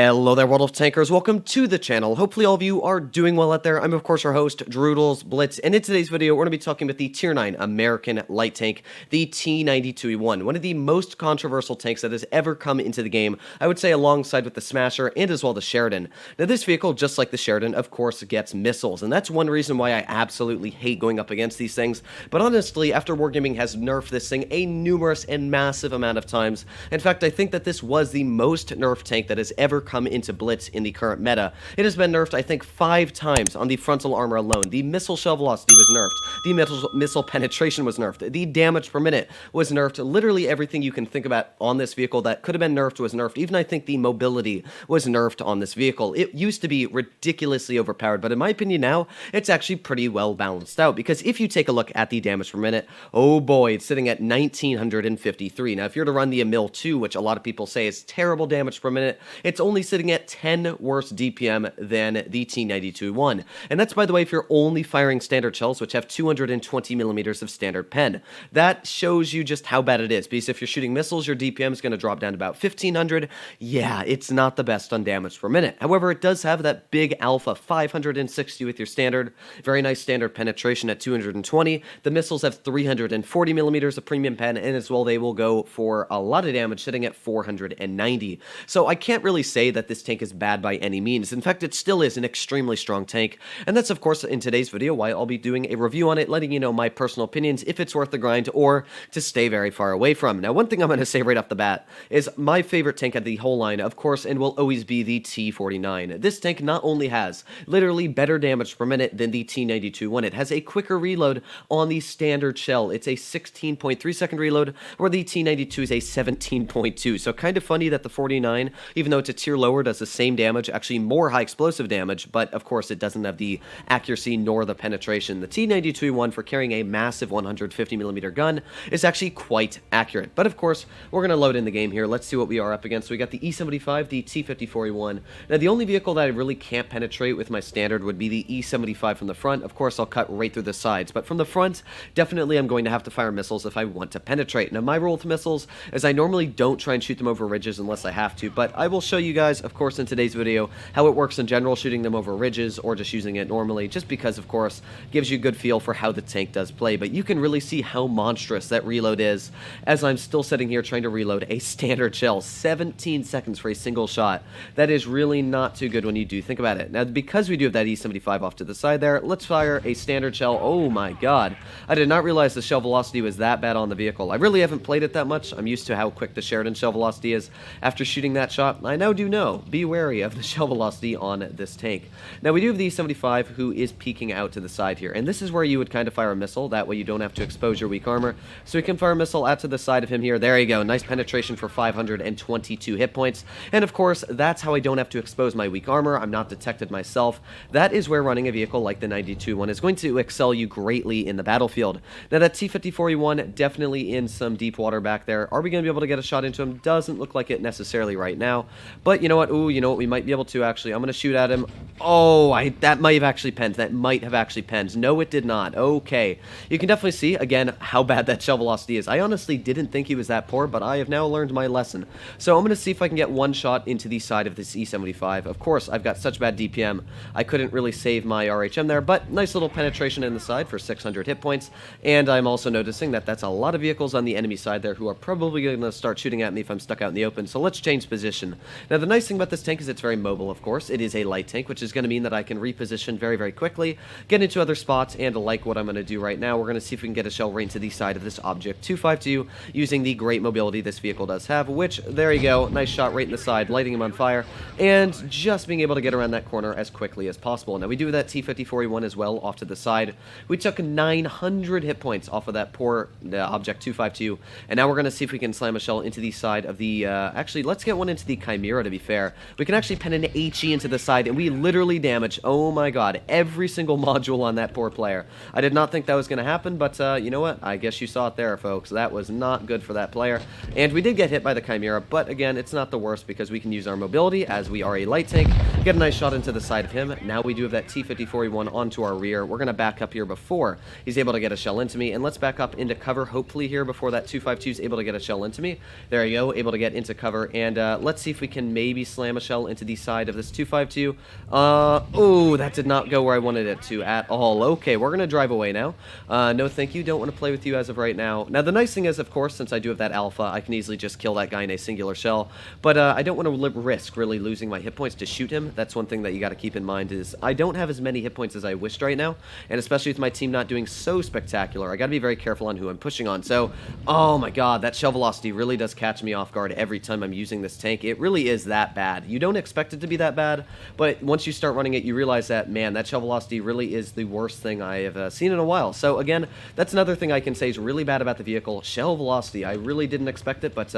Hello there, World of Tankers. Welcome to the channel. Hopefully all of you are doing well out there. I'm, of course, your host, Droodles Blitz, and in today's video, we're going to be talking about the Tier 9 American light tank, the T92E1, one of the most controversial tanks that has ever come into the game, I would say alongside with the Smasher and as well the Sheridan. Now, this vehicle, just like the Sheridan, of course, gets missiles, and that's one reason why I absolutely hate going up against these things. But honestly, after Wargaming has nerfed this thing a numerous and massive amount of times, in fact, I think that this was the most nerfed tank that has ever come into Blitz in the current meta. It has been nerfed, I think, 5 times on the frontal armor alone. The missile shell velocity was nerfed. The missile penetration was nerfed. The damage per minute was nerfed. Literally everything you can think about on this vehicle that could have been nerfed was nerfed. Even I think the mobility was nerfed on this vehicle. It used to be ridiculously overpowered, but in my opinion now, it's actually pretty well balanced out, because if you take a look at the damage per minute, oh boy, it's sitting at 1953. Now, if you're to run the Emil 2, which a lot of people say is terrible damage per minute, it's only sitting at 10 worse DPM than the T92E1. And that's, by the way, if you're only firing standard shells, which have 220 millimeters of standard pen. That shows you just how bad it is, because if you're shooting missiles, your DPM is going to drop down to about 1500. Yeah, it's not the best on damage per minute. However, it does have that big alpha 560 with your standard. Very nice standard penetration at 220. The missiles have 340 millimeters of premium pen, and as well, they will go for a lot of damage, sitting at 490. So I can't really say that this tank is bad by any means. In fact, it still is an extremely strong tank, and that's, of course, in today's video why I'll be doing a review on it, letting you know my personal opinions, if it's worth the grind or to stay very far away from. Now, one thing I'm going to say right off the bat is my favorite tank of the whole line, of course, and will always be the T49. This tank not only has literally better damage per minute than the T92E1, it has a quicker reload on the standard shell. It's a 16.3 second reload, where the T92 is a 17.2. So kind of funny that the 49, even though it's a tier lower, does the same damage, actually more high explosive damage, but of course it doesn't have the accuracy nor the penetration. The T92E1, for carrying a massive 150mm gun, is actually quite accurate. But of course, we're going to load in the game here. Let's see what we are up against. So we got the E75, the T54E1. Now, the only vehicle that I really can't penetrate with my standard would be the E75 from the front. Of course, I'll cut right through the sides, but from the front, definitely I'm going to have to fire missiles if I want to penetrate. Now, my rule with missiles is I normally don't try and shoot them over ridges unless I have to, but I will show you guys, of course, in today's video, how it works in general, shooting them over ridges or just using it normally, just because, of course, gives you a good feel for how the tank does play. But you can really see how monstrous that reload is, as I'm still sitting here trying to reload a standard shell. 17 seconds for a single shot. That is really not too good when you do think about it. Now, because we do have that E75 off to the side there, let's fire a standard shell. Oh my god. I did not realize the shell velocity was that bad on the vehicle. I really haven't played it that much. I'm used to how quick the Sheridan shell velocity is. After shooting that shot, I now do know. Be wary of the shell velocity on this tank. Now, we do have the E75, who is peeking out to the side here, and this is where you would kind of fire a missile. That way you don't have to expose your weak armor. So we can fire a missile out to the side of him here. There you go. Nice penetration for 522 hit points. And of course, that's how I don't have to expose my weak armor. I'm not detected myself. That is where running a vehicle like the 92E1 is going to excel you greatly in the battlefield. Now, that T54E1, definitely in some deep water back there. Are we going to be able to get a shot into him? Doesn't look like it necessarily right now. But you know what? Ooh, you know what? We might be able to, actually. I'm going to shoot at him. Oh, that might have actually penned. That might have actually penned. No, it did not. Okay. You can definitely see, again, how bad that shell velocity is. I honestly didn't think he was that poor, but I have now learned my lesson. So I'm going to see if I can get one shot into the side of this E75. Of course, I've got such bad DPM, I couldn't really save my RHM there, but nice little penetration in the side for 600 hit points. And I'm also noticing that that's a lot of vehicles on the enemy side there who are probably going to start shooting at me if I'm stuck out in the open. So let's change position. Now, the nice thing about this tank is it's very mobile, of course. It is a light tank, which is going to mean that I can reposition very, very quickly, get into other spots, and like what I'm going to do right now, we're going to see if we can get a shell right into the side of this Object 252 using the great mobility this vehicle does have, which, there you go, nice shot right in the side, lighting him on fire, and just being able to get around that corner as quickly as possible. Now, we do that T54E1 as well off to the side. We took 900 hit points off of that poor Object 252, and now we're going to see if we can slam a shell into the side of the, actually, let's get one into the Chimera, to be fair. We can actually pen an HE into the side, and we literally damage, oh my god, every single module on that poor player. I did not think that was going to happen, but you know what? I guess you saw it there, folks. That was not good for that player. And we did get hit by the Chimera, but again, it's not the worst because we can use our mobility as we are a light tank, get a nice shot into the side of him. Now we do have that T54E1 onto our rear. We're going to back up here before he's able to get a shell into me, and let's back up into cover, hopefully here before that 252 is able to get a shell into me. There you go, able to get into cover, and let's see if we can maybe maybe slam a shell into the side of this 252. Oh, that did not go where I wanted it to at all. Okay, we're going to drive away now. No, thank you. Don't want to play with you as of right now. Now, the nice thing is, of course, since I do have that alpha, I can easily just kill that guy in a singular shell. But I don't want to risk really losing my hit points to shoot him. That's one thing that you got to keep in mind is I don't have as many hit points as I wished right now. And especially with my team not doing so spectacular, I got to be very careful on who I'm pushing on. So, oh my god, that shell velocity really does catch me off guard every time I'm using this tank. It really is that bad. You don't expect it to be that bad, but once you start running it, you realize that, man, that shell velocity really is the worst thing I have seen in a while. So again, that's another thing I can say is really bad about the vehicle. Shell velocity, I really didn't expect it, but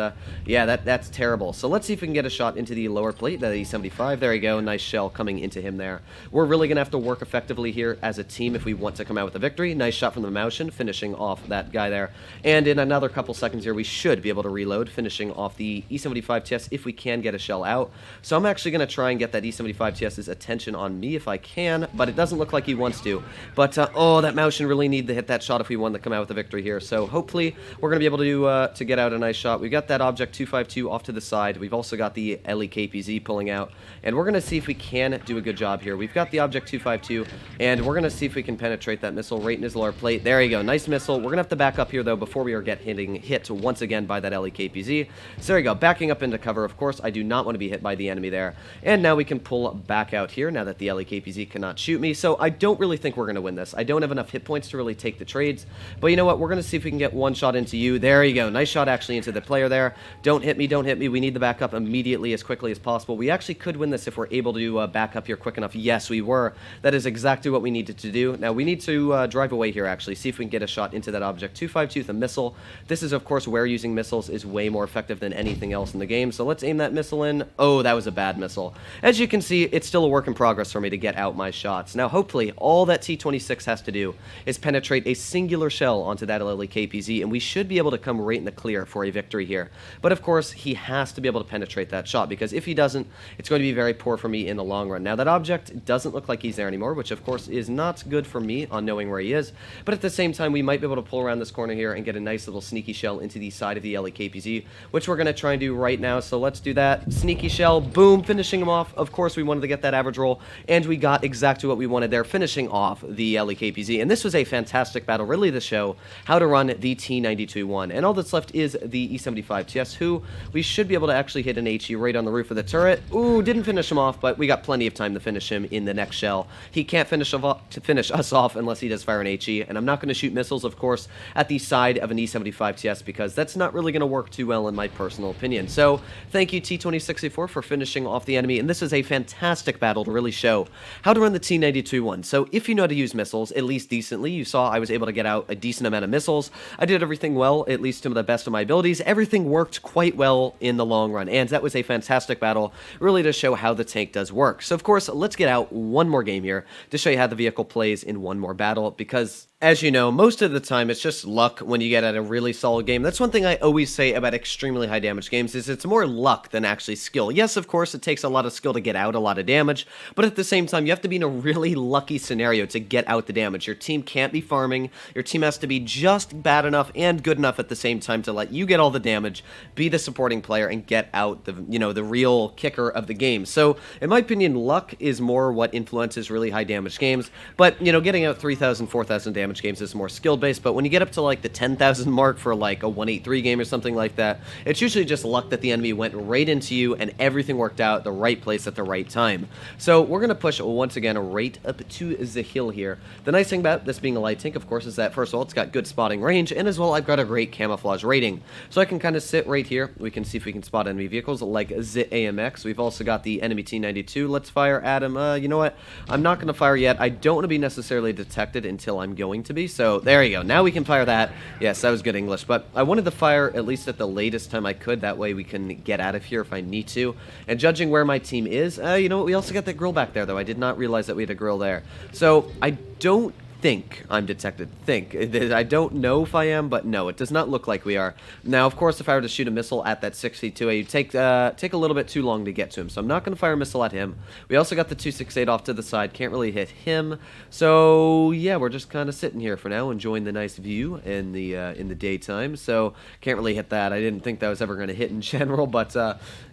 yeah, that's terrible. So let's see if we can get a shot into the lower plate, that E75. There we go, nice shell coming into him there. We're really going to have to work effectively here as a team if we want to come out with a victory. Nice shot from the Maushin, finishing off that guy there. And in another couple seconds here, we should be able to reload, finishing off the E75 TS if we can get a shell out. So I'm actually going to try and get that E75 TS's attention on me if I can, but it doesn't look like he wants to. But, oh, that Maushin really need to hit that shot if we want to come out with a victory here. So hopefully we're going to be able to get out a nice shot. We've got that Object 252 off to the side. We've also got the LEKPZ pulling out. And we're going to see if we can do a good job here. We've got the Object 252, and we're going to see if we can penetrate that missile right in his lower plate. There you go. Nice missile. We're going to have to back up here, though, before we are hit once again by that LEKPZ. So there you go. Backing up into cover. Of course, I do not want to be hit by the enemy there. And now we can pull back out here now that the LEKPZ cannot shoot me. So I don't really think we're going to win this. I don't have enough hit points to really take the trades. But you know what? We're going to see if we can get one shot into you. There you go. Nice shot actually into the player there. Don't hit me. Don't hit me. We need the backup immediately as quickly as possible. We actually could win this if we're able to back up here quick enough. Yes, we were. That is exactly what we needed to do. Now we need to drive away here actually. See if we can get a shot into that Object 252 with a missile. This is of course where using missiles is way more effective than anything else in the game. So let's aim that missile in. Oh, that was a bad missile. As you can see, it's still a work in progress for me to get out my shots. Now hopefully all that T26 has to do is penetrate a singular shell onto that LEKPZ, and we should be able to come right in the clear for a victory here. But of course, he has to be able to penetrate that shot, because if he doesn't, it's going to be very poor for me in the long run. Now that Object doesn't look like he's there anymore, which of course is not good for me on knowing where he is, but at the same time, we might be able to pull around this corner here and get a nice little sneaky shell into the side of the LEKPZ, which we're going to try and do right now. So let's do that. Sneaky shell, boom, finishing him off. Of course, we wanted to get that average roll, and we got exactly what we wanted there, finishing off the LEKPZ. And this was a fantastic battle, really, to show how to run the T92E1. And all that's left is the E75 TS, who we should be able to actually hit an HE right on the roof of the turret. Ooh, didn't finish him off, but we got plenty of time to finish him in the next shell. He can't finish us off unless he does fire an HE, and I'm not going to shoot missiles, of course, at the side of an E75 TS, because that's not really going to work too well in my personal opinion. So thank you T2064 for finishing off the enemy, and this is a fantastic battle to really show how to run the T92E1. So if you know how to use missiles, at least decently, you saw I was able to get out a decent amount of missiles. I did everything well, at least to the best of my abilities. Everything worked quite well in the long run, and that was a fantastic battle, really to show how the tank does work. So of course, let's get out one more game here to show you how the vehicle plays in one more battle, because as you know, most of the time it's just luck when you get at a really solid game. That's one thing I always say about extremely high damage games, is it's more luck than actually skill. Yes, of course, it takes a lot of skill to get out a lot of damage, but at the same time, you have to be in a really lucky scenario to get out the damage. Your team can't be farming. Your team has to be just bad enough and good enough at the same time to let you get all the damage, be the supporting player, and get out the, the real kicker of the game. So, in my opinion, luck is more what influences really high damage games, but, getting out 3,000, 4,000 damage games is more skill based. But when you get up to like the 10,000 mark for like a 183 game or something like that, it's usually just luck that the enemy went right into you and everything worked out the right place at the right time. So we're going to push once again right up to the hill here. The nice thing about this being a light tank, of course, is that first of all, it's got good spotting range, and as well, I've got a great camouflage rating. So I can kind of sit right here. We can see if we can spot enemy vehicles like the AMX. We've also got the enemy T92. Let's fire at him. You know what? I'm not going to fire yet. I don't want to be necessarily detected until I'm going to be. So there you go. Now we can fire that. Yes, that was good English. But I wanted to fire at least at the latest time I could. That way we can get out of here if I need to. And judging where my team is, you know what? We also got that grill back there, though. I did not realize that we had a grill there. So I don't think I'm detected. Think. I don't know if I am, but no, it does not look like we are. Now, of course, if I were to shoot a missile at that 62A, you'd take a little bit too long to get to him, so I'm not going to fire a missile at him. We also got the 268 off to the side. Can't really hit him. So, yeah, we're just kind of sitting here for now, enjoying the nice view in the daytime. So, can't really hit that. I didn't think that was ever going to hit in general, but,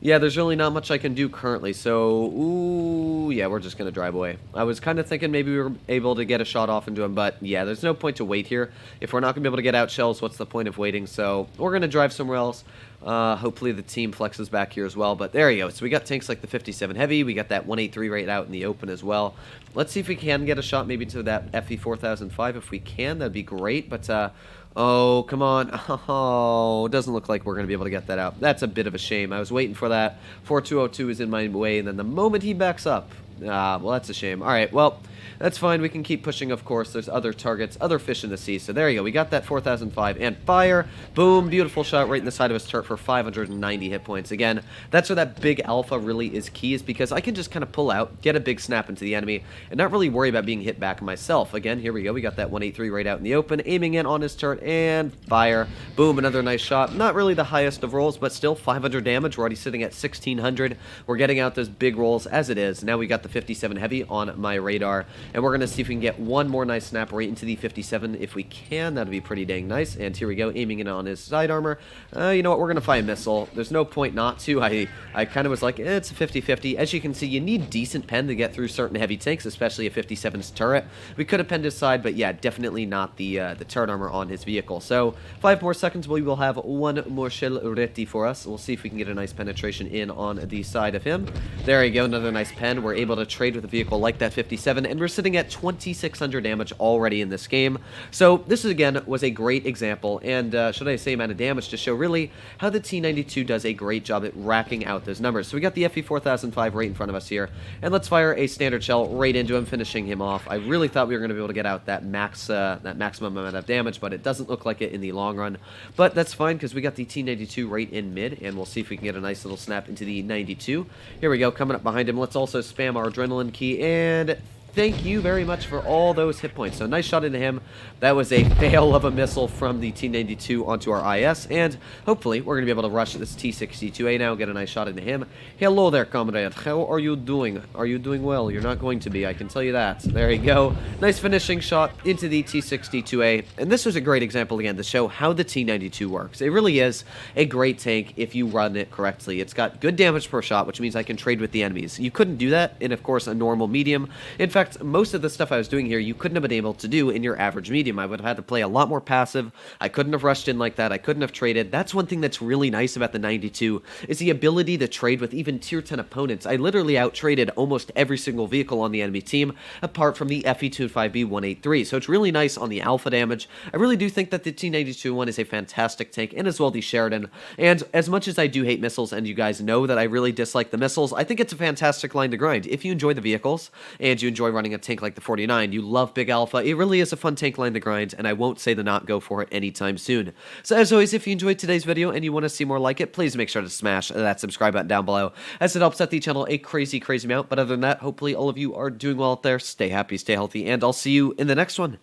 yeah, there's really not much I can do currently. So, ooh, yeah, we're just going to drive away. I was kind of thinking maybe we were able to get a shot off into him, but yeah, there's no point to wait here. If we're not going to be able to get out shells, what's the point of waiting? So we're going to drive somewhere else. Hopefully the team flexes back here as well, but there you go. So we got tanks like the 57 Heavy. We got that 183 right out in the open as well. Let's see if we can get a shot maybe to that FE 4005. If we can, that'd be great, but oh, come on. Oh, doesn't look like we're going to be able to get that out. That's a bit of a shame. I was waiting for that. 4202 is in my way, and then the moment he backs up, well, that's a shame. All right, well, that's fine. We can keep pushing, of course. There's other targets, other fish in the sea. So there you go. We got that 4005 and fire. Boom. Beautiful shot right in the side of his turret for 590 hit points. Again, that's where that big alpha really is key, is because I can just kind of pull out, get a big snap into the enemy, and not really worry about being hit back myself. Again, here we go. We got that 183 right out in the open, aiming in on his turret, and fire. Boom. Another nice shot. Not really the highest of rolls, but still 500 damage. We're already sitting at 1600. We're getting out those big rolls as it is. Now we got the 57 Heavy on my radar. And we're going to see if we can get one more nice snap right into the 57. If we can, that'd be pretty dang nice. And here we go, aiming in on his side armor. You know what, we're going to fire a missile. There's no point not to. I kind of was like, it's a 50-50. As you can see, you need decent pen to get through certain heavy tanks, especially a 57's turret. We could have penned his side, but yeah, definitely not the turret armor on his vehicle. So 5 more seconds, we will have one more shell ready for us. We'll see if we can get a nice penetration in on the side of him. There you go, another nice pen. We're able to trade with a vehicle like that 57, and we're sitting at 2600 damage already in this game. So this again was a great example, and should I say amount of damage, to show really how the T92 does a great job at racking out those numbers. So we got the FE 4005 right in front of us here, and let's fire a standard shell right into him, finishing him off. I really thought we were going to be able to get out that maximum amount of damage, but it doesn't look like it in the long run. But that's fine, because we got the T92 right in mid, and we'll see if we can get a nice little snap into the 92. Here we go, coming up behind him. Let's also spam our adrenaline key, and thank you very much for all those hit points. So nice shot into him. That was a fail of a missile from the T92 onto our IS, and hopefully we're going to be able to rush this T62A now, get a nice shot into him. Hello there, comrade. How are you doing? Are you doing well? You're not going to be, I can tell you that. There you go. Nice finishing shot into the T62A, and this was a great example again to show how the T92 works. It really is a great tank if you run it correctly. It's got good damage per shot, which means I can trade with the enemies. You couldn't do that in, of course, a normal medium. In fact, most of the stuff I was doing here, you couldn't have been able to do in your average medium. I would have had to play a lot more passive. I couldn't have rushed in like that. I couldn't have traded. That's one thing that's really nice about the 92, is the ability to trade with even tier 10 opponents. I literally out-traded almost every single vehicle on the enemy team, apart from the FE25B 183. So it's really nice on the alpha damage. I really do think that the T92-1 is a fantastic tank, and as well the Sheridan. And as much as I do hate missiles, and you guys know that I really dislike the missiles, I think it's a fantastic line to grind. If you enjoy the vehicles, and you enjoy running a tank like the 49, you love big alpha, it really is a fun tank line to grind, and I won't say to not go for it anytime soon. So as always, if you enjoyed today's video and you want to see more like it, please make sure to smash that subscribe button down below, as it helps out the channel a crazy amount. But other than that, hopefully all of you are doing well out there. Stay happy, stay healthy, and I'll see you in the next one.